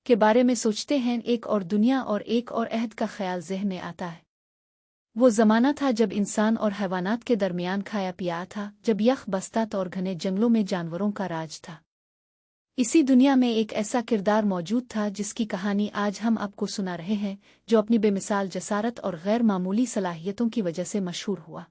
के बारे में सोचते हैं, एक और दुनिया और एक और अहद का ख्याल ज़हन में आता है। वो ज़माना था जब इंसान और हैवानात के दरमियान खाया पिया था, जब यख बस्ता था और घने जंगलों में जानवरों का राज था। इसी दुनिया में एक ऐसा किरदार मौजूद था जिसकी कहानी आज हम आपको सुना रहे हैं, जो अपनी बेमिसाल जसारत और गैर मामूली सलाहियतों की वजह से मशहूर हुआ।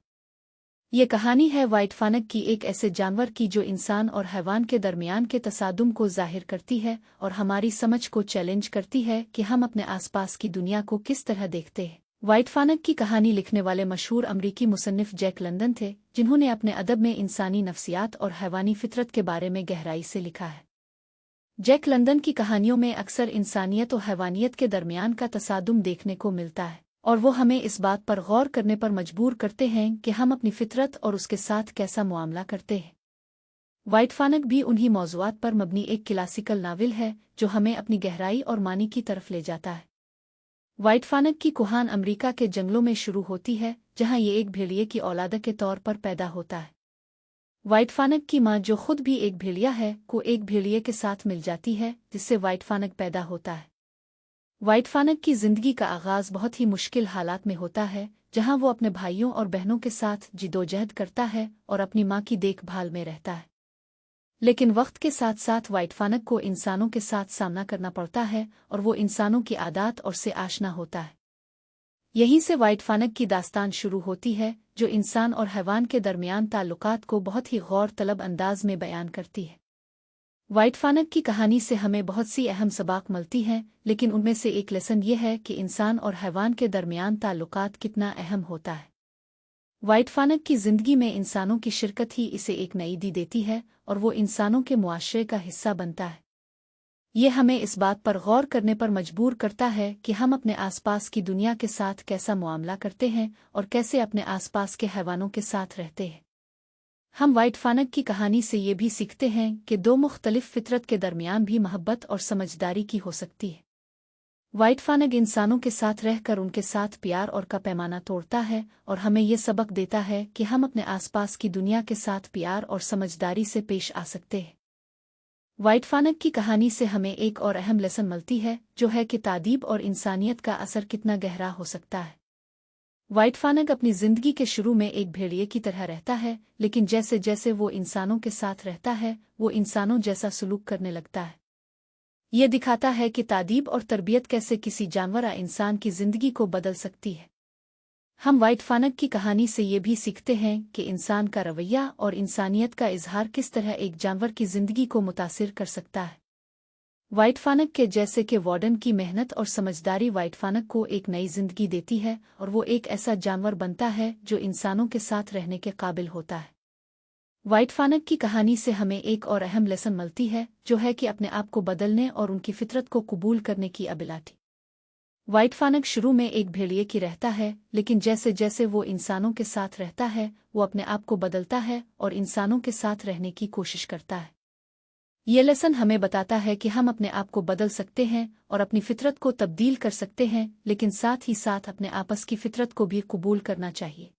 ये कहानी है व्हाइट फानक की, एक ऐसे जानवर की जो इंसान और हैवान के दरमियान के तसादुम को ज़ाहिर करती है और हमारी समझ को चैलेंज करती है कि हम अपने आसपास की दुनिया को किस तरह देखते हैं। व्हाइट फानक की कहानी लिखने वाले मशहूर अमरीकी मुसन्निफ जैक लंदन थे, जिन्होंने अपने अदब में इंसानी नफ्सियात और हैवानी फितरत के बारे में गहराई से लिखा है। जैक लंदन की कहानियों में अक्सर इंसानियत और हैवानियत के दरमियान का तसादुम देखने को मिलता है, और वो हमें इस बात पर गौर करने पर मजबूर करते हैं कि हम अपनी फितरत और उसके साथ कैसा मुआमला करते हैं। व्हाइट फानक भी उन्हीं मौज़ूआत पर मबनी एक क्लासिकल नावल है जो हमें अपनी गहराई और मानी की तरफ ले जाता है। व्हाइट फानक की कहानी अमेरिका के जंगलों में शुरू होती है, जहां ये एक भेड़िए की औलाद के तौर पर पैदा होता है। व्हाइट फानक की मां, जो खुद भी एक भेड़िया है, को एक भेड़िए के साथ मिल जाती है, जिससे व्हाइट फानक पैदा होता है। व्हाइट फानक की जिंदगी का आगाज बहुत ही मुश्किल हालात में होता है, जहां वो अपने भाइयों और बहनों के साथ जिदोजहद करता है और अपनी मां की देखभाल में रहता है। लेकिन वक्त के साथ साथ व्हाइट फानक को इंसानों के साथ सामना करना पड़ता है और वो इंसानों की आदत और से आशना होता है। यहीं से व्हाइट फानक की दास्तान शुरू होती है, जो इंसान और हैवान के दरमियान ताल्लुकात को बहुत ही गौर तलब अंदाज में बयान करती है। व्हाइट फानक की कहानी से हमें बहुत सी अहम सबक मिलती हैं, लेकिन उनमें से एक लेसन ये है कि इंसान और हैवान के दरमियान ताल्लुकात कितना अहम होता है। व्हाइट फानक की जिंदगी में इंसानों की शिरकत ही इसे एक नई दी देती है और वो इंसानों के मुआशरे का हिस्सा बनता है। ये हमें इस बात पर गौर करने पर मजबूर करता है कि हम अपने आसपास की दुनिया के साथ कैसा मुआमला करते हैं और कैसे अपने आसपास के हैवानों के साथ रहते हैं। हम व्हाइट फानक की कहानी से ये भी सीखते हैं कि दो मुख्तलिफ फितरत के दरमियान भी मोहब्बत और समझदारी की हो सकती है। व्हाइट फानक इंसानों के साथ रहकर उनके साथ प्यार और का पैमाना तोड़ता है और हमें ये सबक देता है कि हम अपने आसपास की दुनिया के साथ प्यार और समझदारी से पेश आ सकते हैं। व्हाइट फानक की कहानी से हमें एक और अहम लेसन मिलती है, जो है कि तादीब और इंसानियत का असर कितना गहरा हो सकता है। व्हाइट फानक अपनी जिंदगी के शुरू में एक भेड़िए की तरह रहता है, लेकिन जैसे जैसे वो इंसानों के साथ रहता है, वो इंसानों जैसा सलूक करने लगता है। ये दिखाता है कि तादीब और तरबियत कैसे किसी जानवर या इंसान की जिंदगी को बदल सकती है। हम व्हाइट फानक की कहानी से ये भी सीखते हैं कि इंसान का रवैया और इंसानियत का इजहार किस तरह एक जानवर की जिंदगी को मुतासिर कर सकता है। व्हाइट फानक के जैसे कि वार्डन की मेहनत और समझदारी व्हाइट फानक को एक नई जिंदगी देती है और वो एक ऐसा जानवर बनता है जो इंसानों के साथ रहने के काबिल होता है। व्हाइट फानक की कहानी से हमें एक और अहम लेसन मिलती है, जो है कि अपने आप को बदलने और उनकी फितरत को कबूल करने की एबिलिटी। व्हाइट फानक शुरू में एक भेड़िए की रहता है, लेकिन जैसे जैसे वो इंसानों के साथ रहता है, वो अपने आप को बदलता है और इंसानों के साथ रहने की कोशिश करता है। ये लेसन हमें बताता है कि हम अपने आप को बदल सकते हैं और अपनी फितरत को तब्दील कर सकते हैं, लेकिन साथ ही साथ अपने आपस की फितरत को भी कबूल करना चाहिए।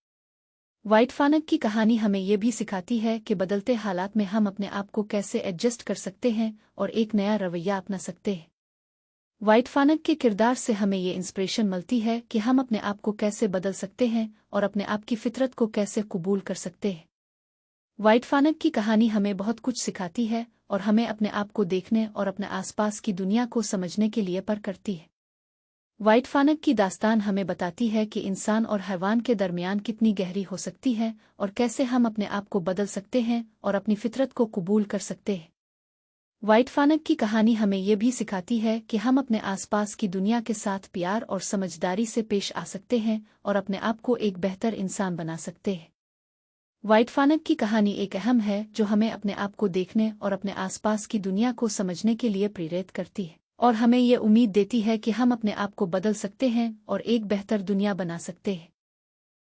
व्हाइट फानक की कहानी हमें ये भी सिखाती है कि बदलते हालात में हम अपने आप को कैसे एडजस्ट कर सकते हैं और एक नया रवैया अपना सकते हैं। व्हाइट फानक के किरदार से हमें ये इंस्पिरेशन मिलती है कि हम अपने आप को कैसे बदल सकते हैं और अपने आप की फितरत को कैसे कबूल कर सकते हैं। व्हाइट फानक की कहानी हमें बहुत कुछ सिखाती है और हमें अपने आप को देखने और अपने आसपास की दुनिया को समझने के लिए पर करती है। व्हाइट फानक की दास्तान हमें बताती है कि इंसान और हैवान के दरमियान कितनी गहरी हो सकती है और कैसे हम अपने आप को बदल सकते हैं और अपनी फितरत को कबूल कर सकते हैं। व्हाइट फानक की कहानी हमें ये भी सिखाती है कि हम अपने आसपास की दुनिया के साथ प्यार और समझदारी से पेश आ सकते हैं और अपने आप को एक बेहतर इंसान बना सकते हैं। व्हाइट फानक की कहानी एक अहम है जो हमें अपने आप को देखने और अपने आसपास की दुनिया को समझने के लिए प्रेरित करती है और हमें ये उम्मीद देती है कि हम अपने आप को बदल सकते हैं और एक बेहतर दुनिया बना सकते हैं।